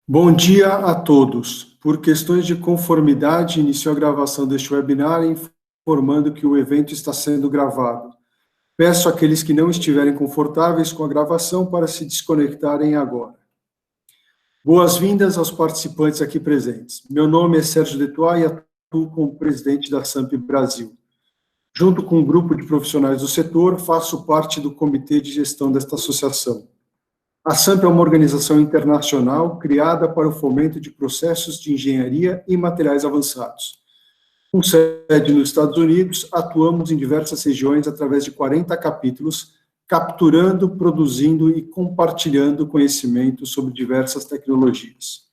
Bom dia a todos. Por questões de conformidade, inicio a gravação deste webinar informando que o evento está sendo gravado. Peço àqueles que não estiverem confortáveis com a gravação para se desconectarem agora. Boas-vindas aos participantes aqui presentes. Meu nome é Sérgio Detuá e atuo como presidente da SAMP Brasil. Junto com um grupo de profissionais do setor, faço parte do comitê de gestão desta associação. A SAMP é uma organização internacional criada para o fomento de processos de engenharia e materiais avançados. Com sede nos Estados Unidos, atuamos em diversas regiões através de 40 capítulos, capturando, produzindo e compartilhando conhecimento sobre diversas tecnologias.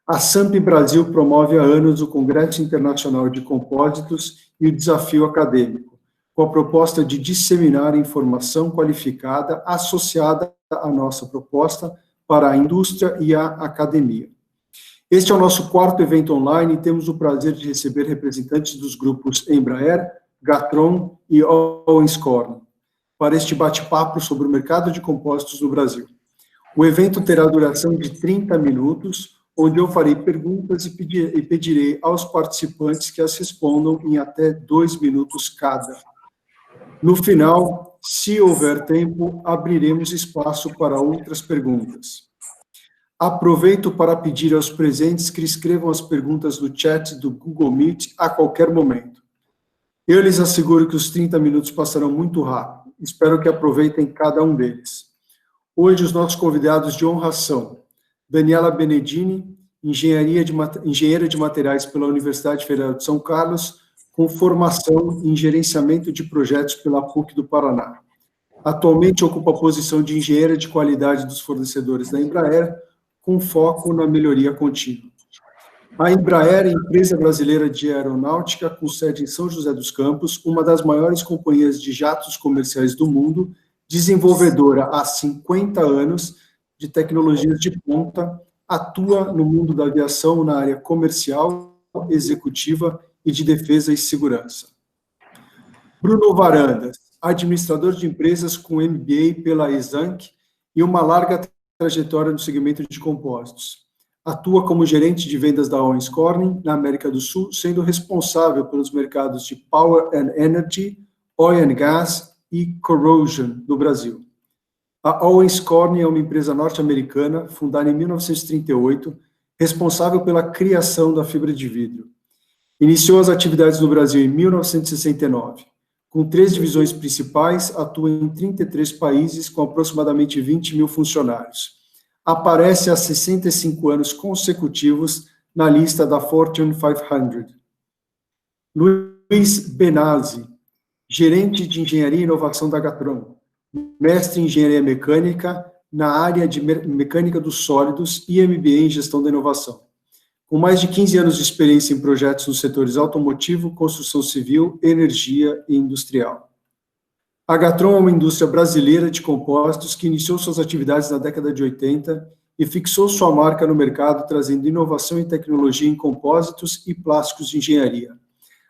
A SAMP Brasil promove há anos o Congresso Internacional de Compósitos e o Desafio Acadêmico, com a proposta de disseminar informação qualificada associada à nossa proposta para a indústria e a academia. Este é o nosso quarto evento online e temos o prazer de receber representantes dos grupos Embraer, Gatron e Owenscorning para este bate-papo sobre o mercado de compósitos no Brasil. O evento terá duração de 30 minutos, onde eu farei perguntas e pedirei aos participantes que as respondam em até 2 minutos cada. No final, se houver tempo, abriremos espaço para outras perguntas. Aproveito para pedir aos presentes que escrevam as perguntas no chat do Google Meet a qualquer momento. Eu lhes asseguro que os 30 minutos passarão muito rápido. Espero que aproveitem cada um deles. Hoje, os nossos convidados de honra são Daniela Benedini, engenheira de materiais pela Universidade Federal de São Carlos, com formação em gerenciamento de projetos pela PUC do Paraná. Atualmente ocupa a posição de engenheira de qualidade dos fornecedores da Embraer, com foco na melhoria contínua. A Embraer é a empresa brasileira de aeronáutica com sede em São José dos Campos, uma das maiores companhias de jatos comerciais do mundo, desenvolvedora há 50 anos de tecnologias de ponta, atua no mundo da aviação na área comercial, executiva e de defesa e segurança. Bruno Varandas, administrador de empresas com MBA pela Exanc e uma larga trajetória no segmento de compósitos. Atua como gerente de vendas da Owenscorning na América do Sul, sendo responsável pelos mercados de Power and Energy, Oil and Gas e Corrosion no Brasil. A Owenscorning é uma empresa norte-americana, fundada em 1938, responsável pela criação da fibra de vidro. Iniciou as atividades no Brasil em 1969. Com 3 divisões principais, atua em 33 países com aproximadamente 20 mil funcionários. Aparece há 65 anos consecutivos na lista da Fortune 500. Luiz Benazzi, gerente de engenharia e inovação da Gatron, mestre em engenharia mecânica na área de mecânica dos sólidos e MBA em gestão da inovação. Com mais de 15 anos de experiência em projetos nos setores automotivo, construção civil, energia e industrial. A Gatron é uma indústria brasileira de compósitos que iniciou suas atividades na década de 80 e fixou sua marca no mercado, trazendo inovação e tecnologia em compósitos e plásticos de engenharia,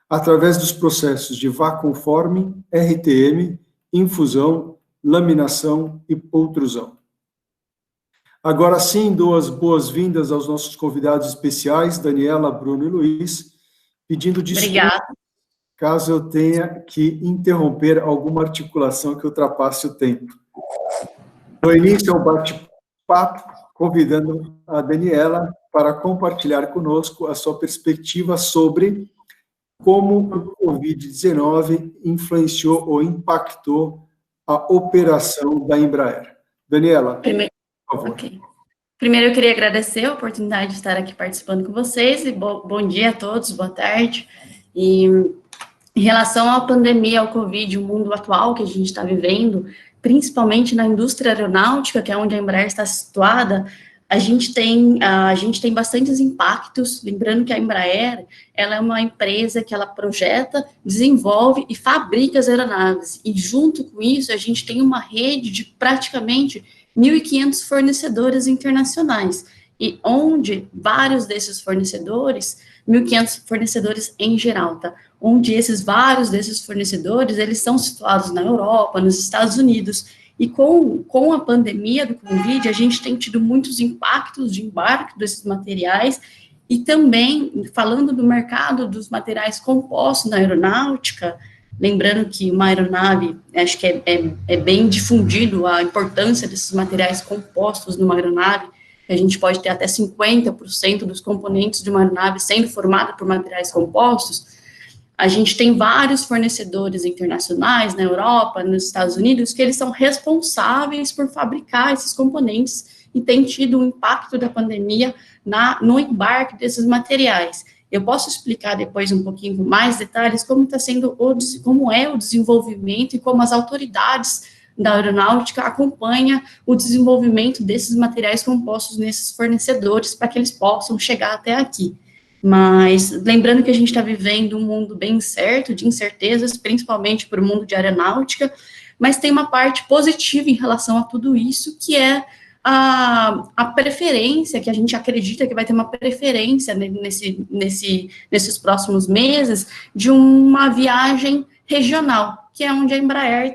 através dos processos de vacuum forming, RTM, infusão, laminação e pultrusão. Agora sim, dou as boas-vindas aos nossos convidados especiais, Daniela, Bruno e Luiz, pedindo desculpas caso eu tenha que interromper alguma articulação que ultrapasse o tempo. No início é um bate-papo, convidando a Daniela para compartilhar conosco a sua perspectiva sobre como o Covid-19 influenciou ou impactou a operação da Embraer. Daniela, por favor. Okay. Primeiro, eu queria agradecer a oportunidade de estar aqui participando com vocês, e bom dia a todos, boa tarde. E em relação à pandemia, ao Covid, o mundo atual que a gente está vivendo, principalmente na indústria aeronáutica, que é onde a Embraer está situada, a gente tem bastantes impactos. Lembrando que a Embraer, ela é uma empresa que ela projeta, desenvolve e fabrica as aeronaves, e junto com isso a gente tem uma rede de praticamente 1.500 fornecedores internacionais, e onde vários desses fornecedores, 1.500 fornecedores em geral, tá? Onde vários desses fornecedores, eles são situados na Europa, nos Estados Unidos, E com a pandemia do Covid, a gente tem tido muitos impactos de embarque desses materiais, e também, falando do mercado dos materiais compostos na aeronáutica, lembrando que uma aeronave, acho que é bem difundido a importância desses materiais compostos numa aeronave, a gente pode ter até 50% dos componentes de uma aeronave sendo formada por materiais compostos. A gente tem vários fornecedores internacionais na Europa, nos Estados Unidos, que eles são responsáveis por fabricar esses componentes e tem tido um impacto da pandemia no embarque desses materiais. Eu posso explicar depois um pouquinho com mais detalhes como está sendo como é o desenvolvimento e como as autoridades da aeronáutica acompanham o desenvolvimento desses materiais compostos nesses fornecedores para que eles possam chegar até aqui. Mas lembrando que a gente está vivendo um mundo bem incerto, de incertezas, principalmente para o mundo de aeronáutica, mas tem uma parte positiva em relação a tudo isso, que é a preferência, que a gente acredita que vai ter uma preferência nesses próximos meses, de uma viagem regional, que é onde a Embraer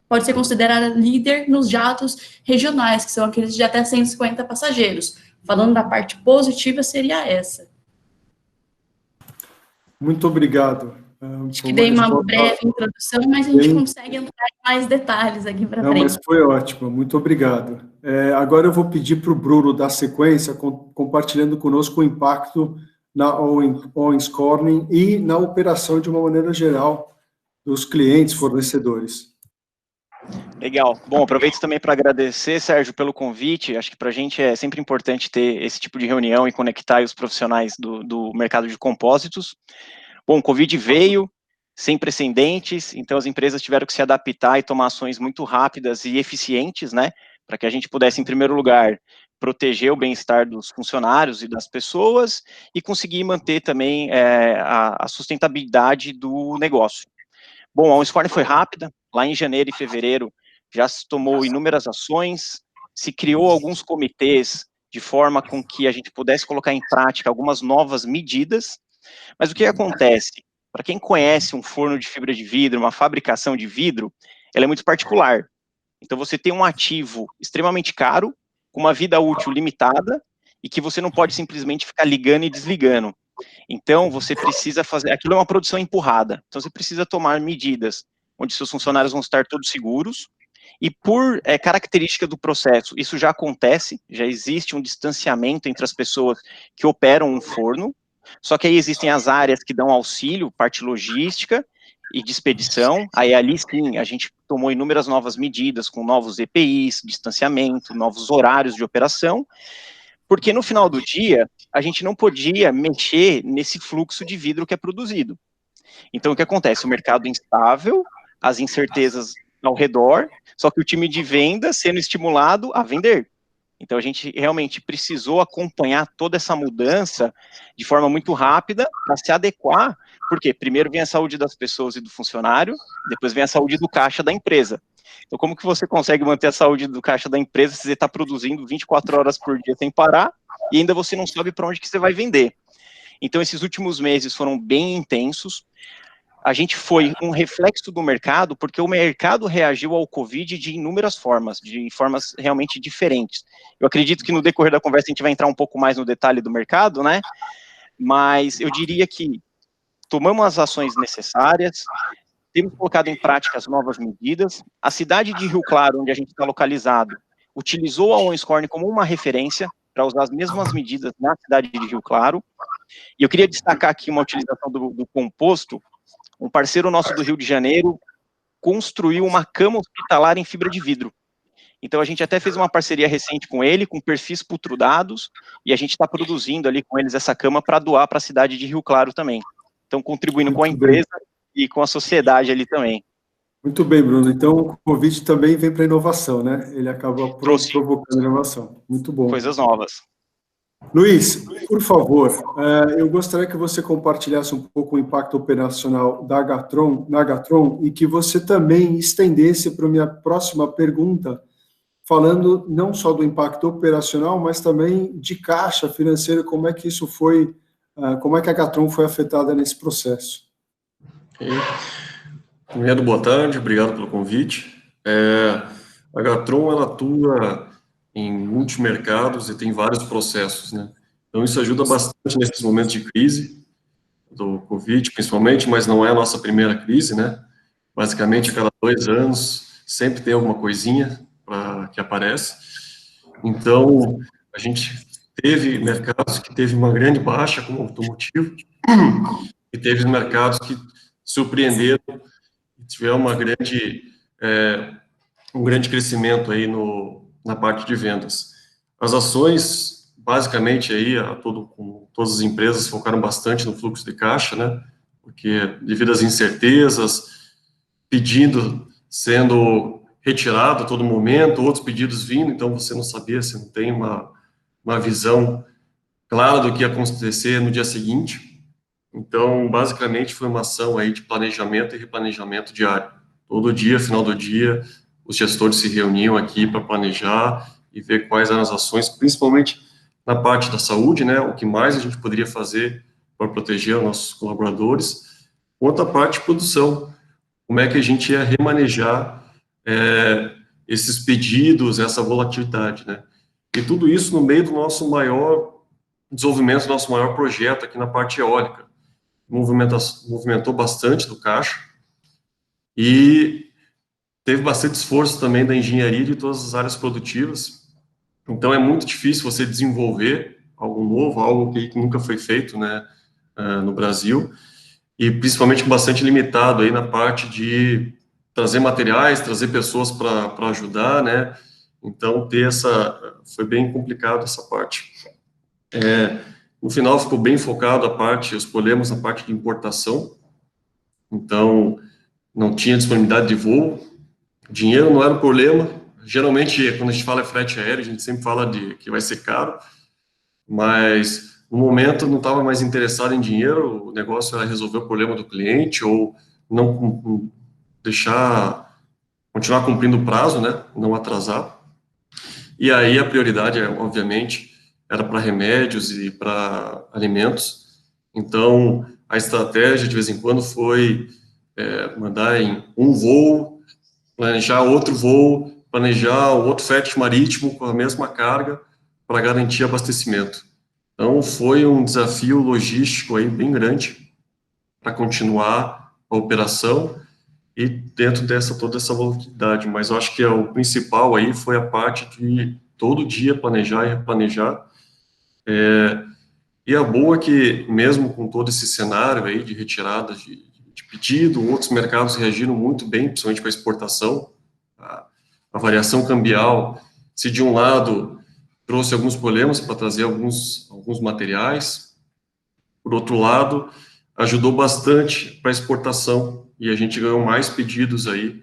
pode ser considerada líder nos jatos regionais, que são aqueles de até 150 passageiros. Falando da parte positiva, seria essa. Muito obrigado. Acho que dei uma breve introdução, mas a gente consegue entrar em mais detalhes aqui para frente. Não, mas foi ótimo, muito obrigado. Agora eu vou pedir para o Bruno dar sequência, compartilhando conosco o impacto na Owens-Corning e na operação de uma maneira geral dos clientes, fornecedores. Legal. Bom, aproveito também para agradecer, Sérgio, pelo convite. Acho que para a gente é sempre importante ter esse tipo de reunião e conectar os profissionais do mercado de compósitos. Bom, o Covid veio sem precedentes, então as empresas tiveram que se adaptar e tomar ações muito rápidas e eficientes, né, para que a gente pudesse, em primeiro lugar, proteger o bem-estar dos funcionários e das pessoas e conseguir manter também a sustentabilidade do negócio. Bom, a Owens-Corning foi rápida, lá em janeiro e fevereiro já se tomou inúmeras ações, se criou alguns comitês de forma com que a gente pudesse colocar em prática algumas novas medidas, mas o que acontece? Para quem conhece um forno de fibra de vidro, uma fabricação de vidro, ela é muito particular. Então você tem um ativo extremamente caro, com uma vida útil limitada, e que você não pode simplesmente ficar ligando e desligando. Então você precisa fazer, aquilo é uma produção empurrada, então você precisa tomar medidas onde seus funcionários vão estar todos seguros, e por característica do processo, isso já acontece, já existe um distanciamento entre as pessoas que operam um forno, só que aí existem as áreas que dão auxílio, parte logística e de expedição, aí ali sim, a gente tomou inúmeras novas medidas, com novos EPIs, distanciamento, novos horários de operação, porque no final do dia, a gente não podia mexer nesse fluxo de vidro que é produzido. Então o que acontece? O mercado instável, as incertezas ao redor, só que o time de venda sendo estimulado a vender. Então a gente realmente precisou acompanhar toda essa mudança de forma muito rápida para se adequar, porque primeiro vem a saúde das pessoas e do funcionário, depois vem a saúde do caixa da empresa. Então como que você consegue manter a saúde do caixa da empresa se você está produzindo 24 horas por dia sem parar e ainda você não sabe para onde que você vai vender? Então esses últimos meses foram bem intensos. A gente foi um reflexo do mercado, porque o mercado reagiu ao Covid de inúmeras formas, de formas realmente diferentes. Eu acredito que no decorrer da conversa a gente vai entrar um pouco mais no detalhe do mercado, né? Mas eu diria que tomamos as ações necessárias, temos colocado em prática as novas medidas. A cidade de Rio Claro, onde a gente está localizado, utilizou a Owens-Corning como uma referência para usar as mesmas medidas na cidade de Rio Claro. E eu queria destacar aqui uma utilização do composto. Um parceiro nosso do Rio de Janeiro construiu uma cama hospitalar em fibra de vidro. Então a gente até fez uma parceria recente com ele, com perfis putrudados, e a gente está produzindo ali com eles essa cama para doar para a cidade de Rio Claro também. Então contribuindo com a empresa e com a sociedade ali também. Muito bem, Bruno. Então o Covid também vem para a inovação, né? Ele acaba provocando inovação. Muito bom. Coisas novas. Luiz, por favor, eu gostaria que você compartilhasse um pouco o impacto operacional da na Gatron e que você também estendesse para a minha próxima pergunta, falando não só do impacto operacional, mas também de caixa financeira, como é que isso foi, como é que a Gatron foi afetada nesse processo. Primeiro, boa tarde, obrigado pelo convite. A Gatron, ela atua em multimercados e tem vários processos, né? Então, isso ajuda bastante nesses momentos de crise, do Covid, principalmente, mas não é a nossa primeira crise, né? Basicamente, a cada 2 anos, sempre tem alguma coisinha que aparece. Então, a gente teve mercados que teve uma grande baixa, como automotivo, e teve mercados que surpreenderam e tiveram um grande crescimento aí na parte de vendas. As ações, basicamente, aí, todas as empresas focaram bastante no fluxo de caixa, né? Porque devido às incertezas, pedido sendo retirado a todo momento, outros pedidos vindo, então você não sabia, você não tem uma visão clara do que ia acontecer no dia seguinte. Então, basicamente, foi uma ação aí de planejamento e replanejamento diário. Todo dia, final do dia, os gestores se reuniam aqui para planejar e ver quais eram as ações, principalmente na parte da saúde, né, o que mais a gente poderia fazer para proteger os nossos colaboradores, quanto a parte de produção, como é que a gente ia remanejar esses pedidos, essa volatilidade, né. E tudo isso no meio do nosso maior desenvolvimento, do nosso maior projeto aqui na parte eólica. Movimentou bastante do caixa e teve bastante esforço também da engenharia de todas as áreas produtivas. Então, é muito difícil você desenvolver algo novo, algo que nunca foi feito, né, no Brasil, e principalmente bastante limitado aí na parte de trazer materiais, trazer pessoas para ajudar, né, então foi bem complicado essa parte. No final ficou bem focado os problemas na parte de importação, então não tinha disponibilidade de voo, dinheiro não era um problema, geralmente quando a gente fala frete aéreo, a gente sempre fala de que vai ser caro, mas no momento não estava mais interessado em dinheiro, o negócio era resolver o problema do cliente ou não continuar cumprindo o prazo, né, não atrasar. E aí a prioridade, obviamente, era para remédios e para alimentos. Então, a estratégia, de vez em quando, foi mandar em um voo, planejar outro voo, planejar outro frete marítimo com a mesma carga para garantir abastecimento. Então, foi um desafio logístico aí bem grande para continuar a operação e dentro toda essa volatilidade. Mas eu acho que o principal aí foi a parte de todo dia planejar e replanejar. E a boa é que, mesmo com todo esse cenário aí de retirada de pedido, outros mercados reagiram muito bem, principalmente com a exportação. A variação cambial, se de um lado trouxe alguns problemas para trazer alguns materiais, por outro lado, ajudou bastante para a exportação, e a gente ganhou mais pedidos aí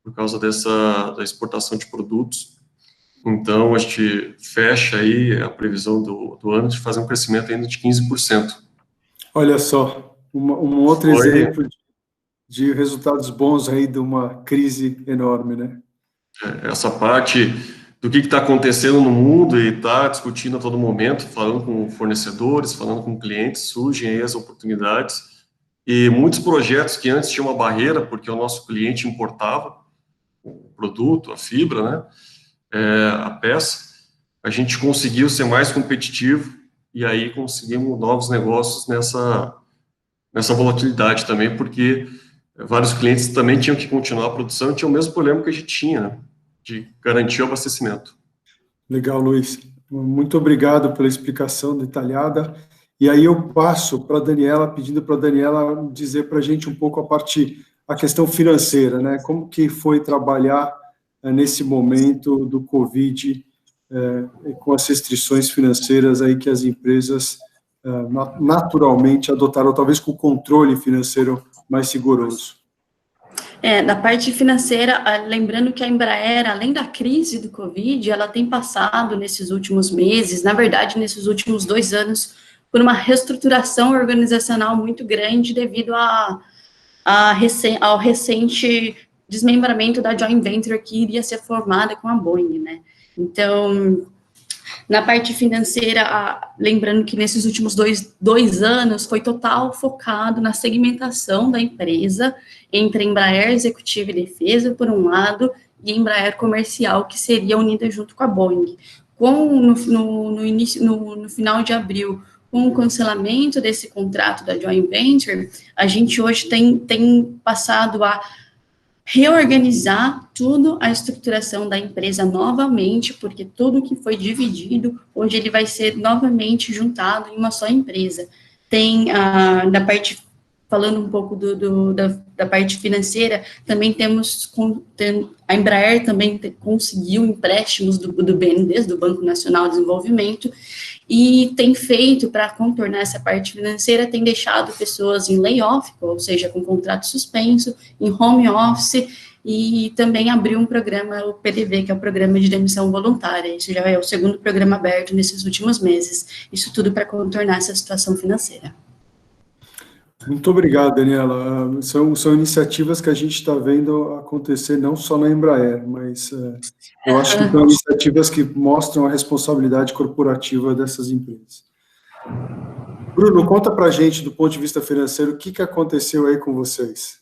por causa da exportação de produtos. Então, a gente fecha aí a previsão do ano de fazer um crescimento ainda de 15%. Olha só, um outro exemplo de resultados bons aí de uma crise enorme, né? Essa parte do que está acontecendo no mundo e está discutindo a todo momento, falando com fornecedores, falando com clientes, surgem aí as oportunidades. E muitos projetos que antes tinham uma barreira, porque o nosso cliente importava o produto, a fibra, né, a peça, a gente conseguiu ser mais competitivo e aí conseguimos novos negócios nessa volatilidade também, porque vários clientes também tinham que continuar a produção e tinham o mesmo problema que a gente tinha, né, de garantir o abastecimento. Legal, Luiz. Muito obrigado pela explicação detalhada. E aí eu passo para a Daniela, pedindo para a Daniela dizer para a gente um pouco a questão financeira, né? Como que foi trabalhar nesse momento do Covid, com as restrições financeiras aí que as empresas naturalmente adotaram, talvez com o controle financeiro mais rigoroso. Da parte financeira, lembrando que a Embraer, além da crise do Covid, ela tem passado nesses últimos meses, na verdade, nesses últimos 2 anos, por uma reestruturação organizacional muito grande devido ao recente desmembramento da joint venture que iria ser formada com a Boeing, né? Então, Na parte financeira, lembrando que nesses últimos dois anos foi total focado na segmentação da empresa entre Embraer Executiva e Defesa, por um lado, e Embraer Comercial, que seria unida junto com a Boeing. No final de abril, com o cancelamento desse contrato da joint venture, a gente hoje tem passado a reorganizar tudo a estruturação da empresa novamente, porque tudo que foi dividido, hoje ele vai ser novamente juntado em uma só empresa. Tem da parte, falando um pouco da parte financeira, também a Embraer também conseguiu empréstimos do BNDES, do Banco Nacional de Desenvolvimento, e tem feito, para contornar essa parte financeira, tem deixado pessoas em layoff, ou seja, com contrato suspenso, em home office, e também abriu um programa, o PDV, que é o Programa de Demissão Voluntária. Isso já é o segundo programa aberto nesses últimos meses. Isso tudo para contornar essa situação financeira. Muito obrigado, Daniela. São iniciativas que a gente está vendo acontecer não só na Embraer, mas eu acho que são iniciativas que mostram a responsabilidade corporativa dessas empresas. Bruno, conta para a gente, do ponto de vista financeiro, o que aconteceu aí com vocês?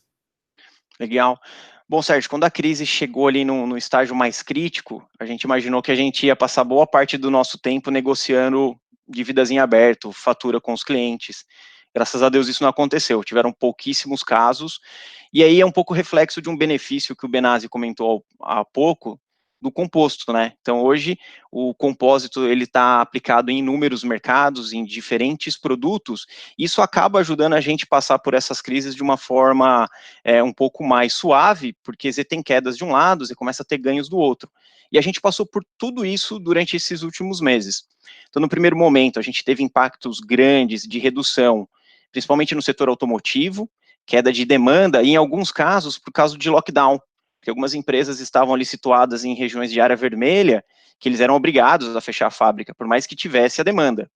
Legal. Bom, Sérgio, quando a crise chegou ali no estágio mais crítico, a gente imaginou que a gente ia passar boa parte do nosso tempo negociando dívidas em aberto, fatura com os clientes. Graças a Deus isso não aconteceu, tiveram pouquíssimos casos, e aí é um pouco reflexo de um benefício que o Benassi comentou há pouco, do composto, né? Então hoje o compósito ele está aplicado em inúmeros mercados, em diferentes produtos, e isso acaba ajudando a gente a passar por essas crises de uma forma um pouco mais suave, porque você tem quedas de um lado, você começa a ter ganhos do outro. E a gente passou por tudo isso durante esses últimos meses. Então no primeiro momento a gente teve impactos grandes de redução, principalmente no setor automotivo, queda de demanda, e em alguns casos, por causa de lockdown, porque algumas empresas estavam ali situadas em regiões de área vermelha, que eles eram obrigados a fechar a fábrica, por mais que tivesse a demanda.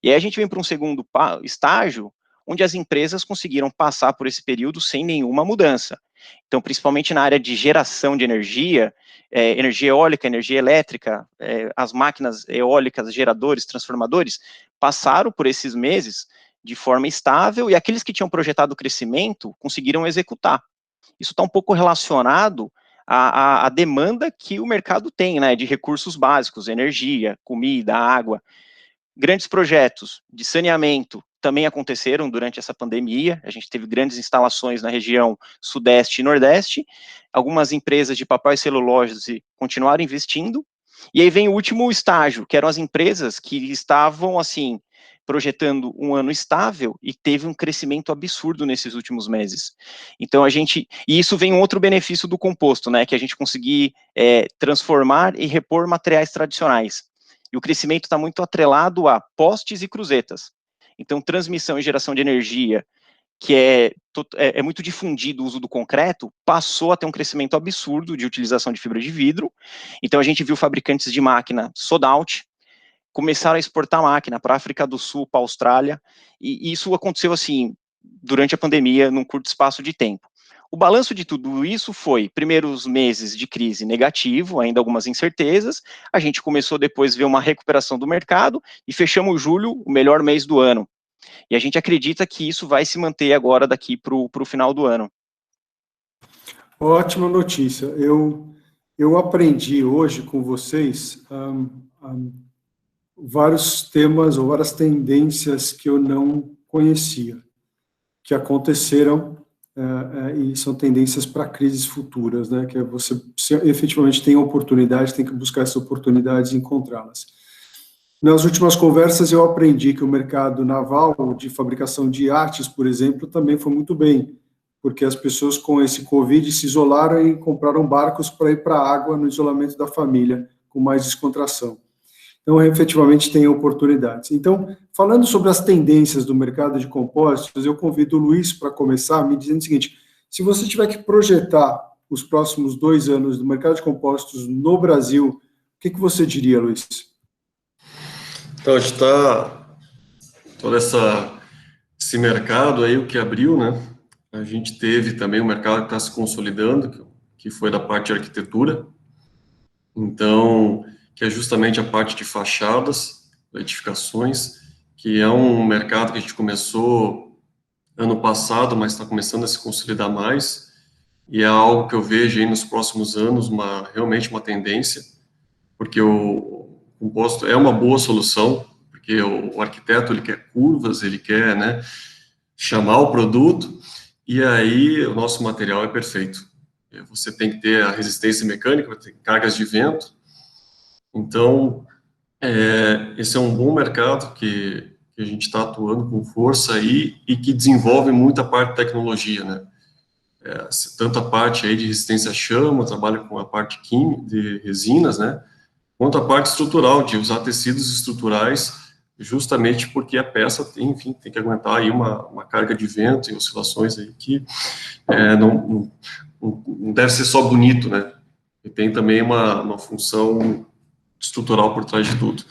E aí a gente vem para um segundo estágio, onde as empresas conseguiram passar por esse período sem nenhuma mudança. Então, principalmente na área de geração de energia, energia eólica, energia elétrica, as máquinas eólicas, geradores, transformadores, passaram por esses meses de forma estável, e aqueles que tinham projetado crescimento conseguiram executar. Isso está um pouco relacionado à demanda que o mercado tem, né, de recursos básicos, energia, comida, água. Grandes projetos de saneamento também aconteceram durante essa pandemia, a gente teve grandes instalações na região sudeste e nordeste, algumas empresas de papel e celulose continuaram investindo, e aí vem o último estágio, que eram as empresas que estavam, assim, projetando um ano estável e teve um crescimento absurdo nesses últimos meses. Então e isso vem um outro benefício do composto, né, que a gente conseguir transformar e repor materiais tradicionais. E o crescimento está muito atrelado a postes e cruzetas. Então, transmissão e geração de energia, que é muito difundido o uso do concreto, passou a ter um crescimento absurdo de utilização de fibra de vidro. Então, a gente viu fabricantes de máquina sold out, começaram a exportar máquina para a África do Sul, para a Austrália, e isso aconteceu assim, durante a pandemia, num curto espaço de tempo. O balanço de tudo isso foi, primeiros meses de crise negativo, ainda algumas incertezas, a gente começou depois a ver uma recuperação do mercado, e fechamos julho, o melhor mês do ano. E a gente acredita que isso vai se manter agora daqui para o final do ano. Ótima notícia. Eu aprendi hoje com vocês vários temas ou várias tendências que eu não conhecia, que aconteceram e são tendências para crises futuras, né? Que você efetivamente tem oportunidade, tem que buscar essas oportunidades e encontrá-las. Nas últimas conversas eu aprendi que o mercado naval de fabricação de iates, por exemplo, também foi muito bem, porque as pessoas com esse Covid se isolaram e compraram barcos para ir para a água no isolamento da família, com mais descontração. Então, efetivamente, tem oportunidades. Então, falando sobre as tendências do mercado de compósitos, eu convido o Luiz para começar me dizendo o seguinte: se você tiver que projetar os próximos 2 anos do mercado de compósitos no Brasil, o que você diria, Luiz? Então, a gente está todo esse mercado aí, o que abriu, né? A gente teve também um mercado que está se consolidando, que foi da parte de arquitetura. Então, que é justamente a parte de fachadas, edificações, que é um mercado que a gente começou ano passado, mas está começando a se consolidar mais, e é algo que eu vejo aí nos próximos anos, realmente uma tendência, porque o composto é uma boa solução, porque o arquiteto, ele quer curvas, ele quer, né, chamar o produto, e aí o nosso material é perfeito. Você tem que ter a resistência mecânica, tem cargas de vento, então, esse é um bom mercado que a gente está atuando com força aí e que desenvolve muita parte de tecnologia, né? Tanto a parte aí de resistência à chama, trabalha com a parte química, de resinas, né? Quanto a parte estrutural, de usar tecidos estruturais, justamente porque a peça tem, enfim, tem que aguentar aí uma carga de vento e oscilações aí que não deve ser só bonito, né? E tem também uma função estrutural por trás de tudo.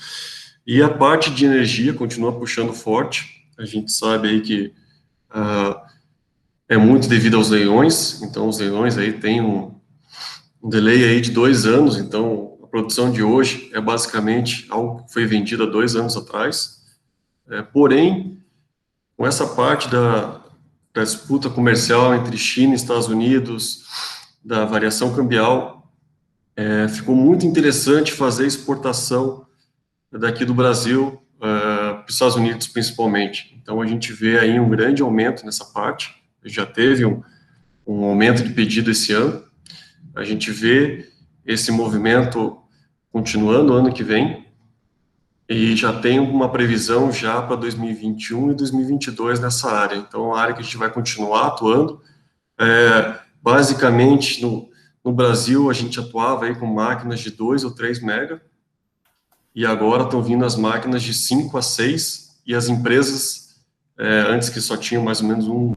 E a parte de energia continua puxando forte. A gente sabe aí que é muito devido aos leilões, então os leilões aí tem um delay aí de 2 anos, então a produção de hoje é basicamente algo que foi vendido há 2 anos atrás. Porém, com essa parte da disputa comercial entre China e Estados Unidos, da variação cambial, ficou muito interessante fazer exportação daqui do Brasil para os Estados Unidos, principalmente. Então, a gente vê aí um grande aumento nessa parte, já teve um aumento de pedido esse ano, a gente vê esse movimento continuando ano que vem, e já tem uma previsão já para 2021 e 2022 nessa área. Então, é uma área que a gente vai continuar atuando. Basicamente, no Brasil, a gente atuava aí com máquinas de 2 ou 3 mega, e agora estão vindo as máquinas de 5 a 6, e as empresas, antes que só tinham mais ou menos um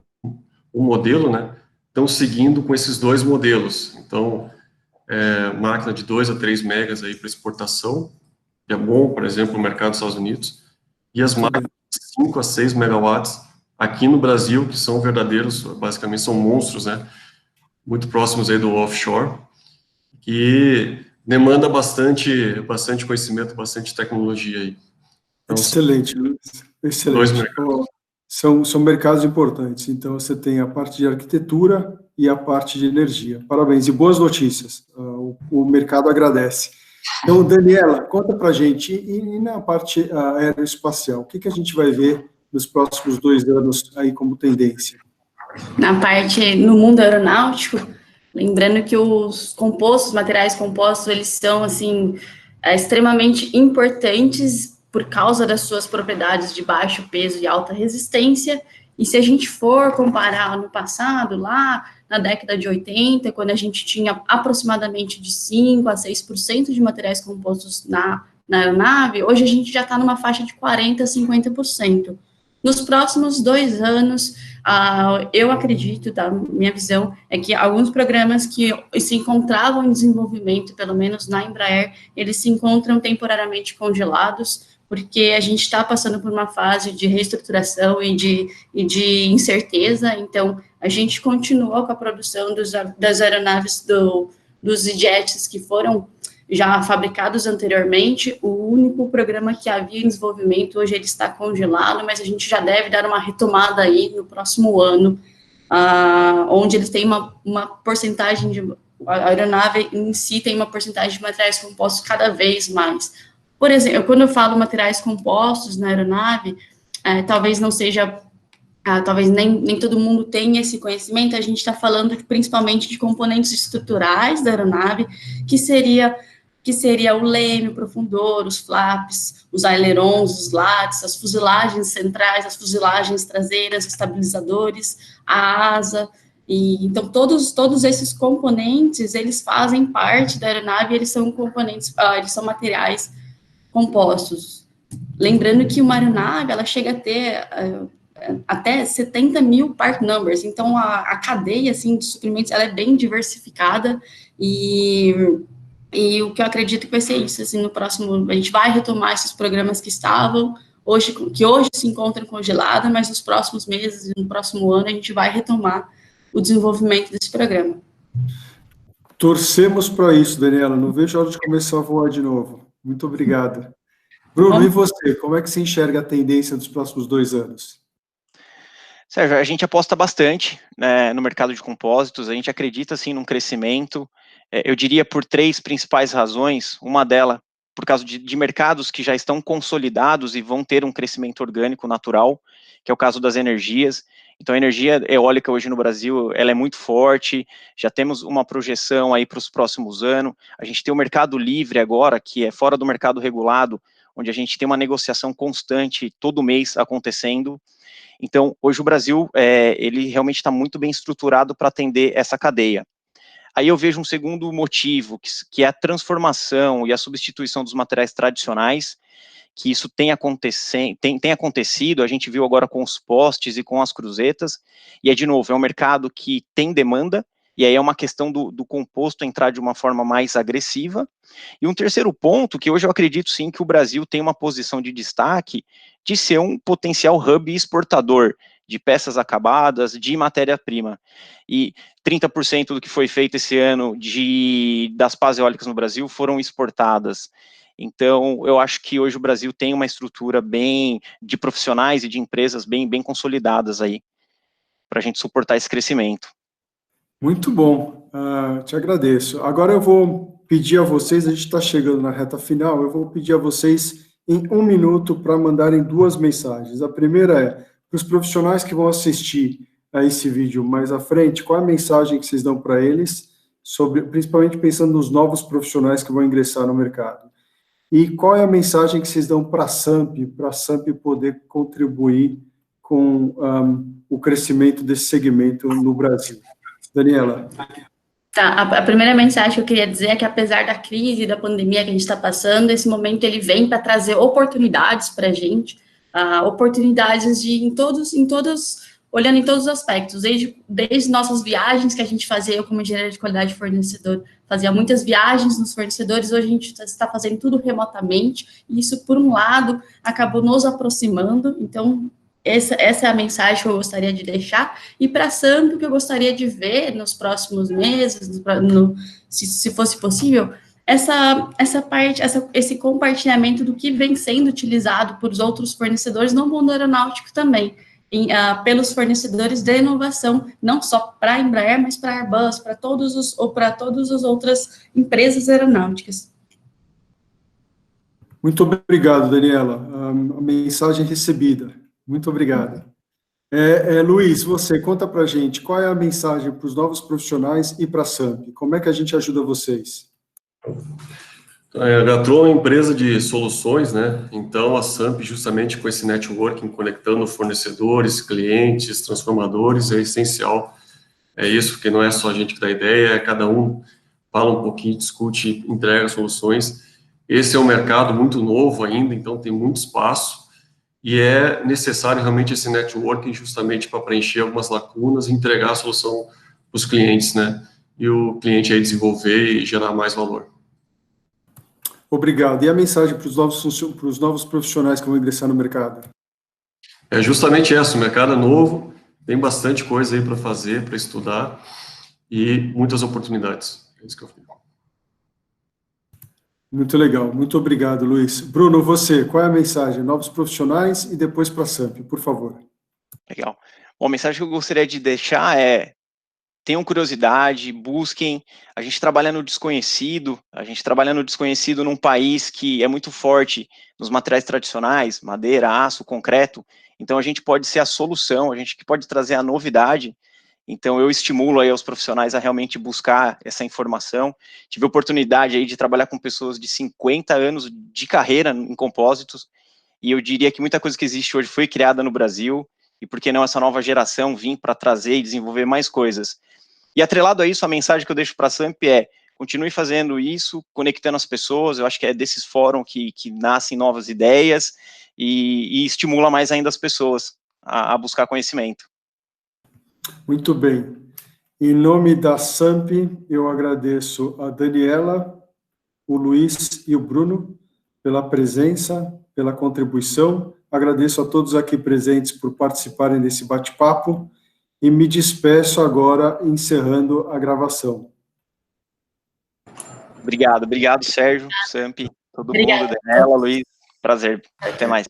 modelo, né, estão seguindo com esses 2 modelos. Então, máquina de 2 a 3 megas aí para exportação, que é bom, por exemplo, no mercado dos Estados Unidos, e as máquinas de 5 a 6 megawatts aqui no Brasil, que são verdadeiros, basicamente são monstros, né, muito próximos aí do offshore, que demanda bastante conhecimento, bastante tecnologia aí. Então, excelente, Luiz, excelente. São mercados importantes, então você tem a parte de arquitetura e a parte de energia. Parabéns, e boas notícias, o mercado agradece. Então, Daniela, conta para a gente, e na parte aeroespacial, o que a gente vai ver nos próximos 2 anos aí como tendência? Na parte, no mundo aeronáutico, lembrando que os compostos, materiais compostos, eles são, assim, extremamente importantes por causa das suas propriedades de baixo peso e alta resistência, e se a gente for comparar no passado, lá na década de 80, quando a gente tinha aproximadamente de 5% a 6% de materiais compostos na aeronave, hoje a gente já está numa faixa de 40% a 50%. Nos próximos 2 anos, eu acredito, da minha visão, é que alguns programas que se encontravam em desenvolvimento, pelo menos na Embraer, eles se encontram temporariamente congelados, porque a gente está passando por uma fase de reestruturação e de incerteza, então a gente continuou com a produção das aeronaves dos jets que foram já fabricados anteriormente. O único programa que havia em desenvolvimento, hoje ele está congelado, mas a gente já deve dar uma retomada aí no próximo ano, onde eles têm uma porcentagem a aeronave em si tem uma porcentagem de materiais compostos cada vez mais. Por exemplo, quando eu falo materiais compostos na aeronave, talvez não seja, talvez nem todo mundo tenha esse conhecimento, a gente está falando principalmente de componentes estruturais da aeronave, que seria o leme, o profundor, os flaps, os ailerons, os lates, as fuselagens centrais, as fuselagens traseiras, estabilizadores, a asa, e então todos esses componentes, eles fazem parte da aeronave, eles são componentes, eles são materiais compostos. Lembrando que uma aeronave, ela chega a ter até 70 mil part numbers, então a cadeia, assim, de suprimentos, ela é bem diversificada, e o que eu acredito que vai ser isso, assim, no próximo, a gente vai retomar esses programas que hoje se encontram congelados, mas nos próximos meses, no próximo ano, a gente vai retomar o desenvolvimento desse programa. Torcemos para isso, Daniela, não vejo a hora de começar a voar de novo. Muito obrigado. Bruno, e você? Como é que você enxerga a tendência dos próximos 2 anos? Sérgio, a gente aposta bastante, né, no mercado de compósitos, a gente acredita, sim, num crescimento, eu diria por 3 principais razões, uma delas por causa de mercados que já estão consolidados e vão ter um crescimento orgânico natural, que é o caso das energias. Então, a energia eólica hoje no Brasil, ela é muito forte, já temos uma projeção aí para os próximos anos, a gente tem o mercado livre agora, que é fora do mercado regulado, onde a gente tem uma negociação constante todo mês acontecendo. Então, hoje o Brasil, ele realmente está muito bem estruturado para atender essa cadeia. Aí eu vejo um segundo motivo, que é a transformação e a substituição dos materiais tradicionais, que isso tem acontecido, a gente viu agora com os postes e com as cruzetas, e de novo, é um mercado que tem demanda, e aí é uma questão do composto entrar de uma forma mais agressiva. E um terceiro ponto, que hoje eu acredito sim que o Brasil tem uma posição de destaque de ser um potencial hub exportador de peças acabadas, de matéria-prima. E 30% do que foi feito esse ano das pás eólicas no Brasil foram exportadas. Então, eu acho que hoje o Brasil tem uma estrutura bem de profissionais e de empresas bem consolidadas aí, para a gente suportar esse crescimento. Muito bom, te agradeço. Agora eu vou pedir a vocês, a gente está chegando na reta final, eu vou pedir a vocês em 1 minuto para mandarem 2 mensagens. A primeira é, para os profissionais que vão assistir a esse vídeo mais à frente, qual é a mensagem que vocês dão para eles, principalmente pensando nos novos profissionais que vão ingressar no mercado? E qual é a mensagem que vocês dão para a SAMP poder contribuir com o crescimento desse segmento no Brasil? Daniela. Tá, a primeira mensagem que eu queria dizer é que, apesar da crise, da pandemia que a gente está passando, esse momento ele vem para trazer oportunidades para a gente, oportunidades olhando em todos os aspectos, desde nossas viagens que a gente fazia, eu como engenheira de qualidade de fornecedor, fazia muitas viagens nos fornecedores, hoje a gente está fazendo tudo remotamente, e isso, por um lado, acabou nos aproximando, então, essa é a mensagem que eu gostaria de deixar, e para a SAMP, o que eu gostaria de ver nos próximos meses, se fosse possível, esse compartilhamento do que vem sendo utilizado por outros fornecedores no mundo aeronáutico também, pelos fornecedores de inovação, não só para a Embraer, mas para a Airbus, para todas as outras empresas aeronáuticas. Muito obrigado, Daniela. A mensagem recebida. Muito obrigado. Luiz, você conta para a gente qual é a mensagem para os novos profissionais e para a SAMP. Como é que a gente ajuda vocês? A Gatron é uma empresa de soluções, né? Então, a SAMP, justamente com esse networking, conectando fornecedores, clientes, transformadores, é essencial. É isso, porque não é só a gente que dá ideia, é cada um fala um pouquinho, discute, entrega soluções. Esse é um mercado muito novo ainda, então tem muito espaço, e é necessário realmente esse networking justamente para preencher algumas lacunas e entregar a solução para os clientes, né? E o cliente aí desenvolver e gerar mais valor. Obrigado. E a mensagem para os novos profissionais que vão ingressar no mercado? É justamente essa, o mercado é novo, tem bastante coisa aí para fazer, para estudar, e muitas oportunidades. É isso que eu fico. Muito legal, muito obrigado, Luiz. Bruno, você, qual é a mensagem? Novos profissionais e depois para a SAMP, por favor. Legal. Bom, a mensagem que eu gostaria de deixar é: tenham curiosidade, busquem. A gente trabalha no desconhecido, num país que é muito forte nos materiais tradicionais, madeira, aço, concreto. Então, a gente pode ser a solução, a gente que pode trazer a novidade. Então, eu estimulo aí os profissionais a realmente buscar essa informação. Tive a oportunidade aí de trabalhar com pessoas de 50 anos de carreira em compósitos, e eu diria que muita coisa que existe hoje foi criada no Brasil, e por que não essa nova geração vir para trazer e desenvolver mais coisas. E atrelado a isso, a mensagem que eu deixo para a SAMP é: continue fazendo isso, conectando as pessoas. Eu acho que é desses fóruns que nascem novas ideias e estimula mais ainda as pessoas a buscar conhecimento. Muito bem. Em nome da SAMP, eu agradeço a Daniela, o Luiz e o Bruno pela presença, pela contribuição. Agradeço a todos aqui presentes por participarem desse bate-papo e me despeço agora, encerrando a gravação. Obrigado, Sérgio, SAMP. todo mundo, Daniela, Luiz, prazer, até mais.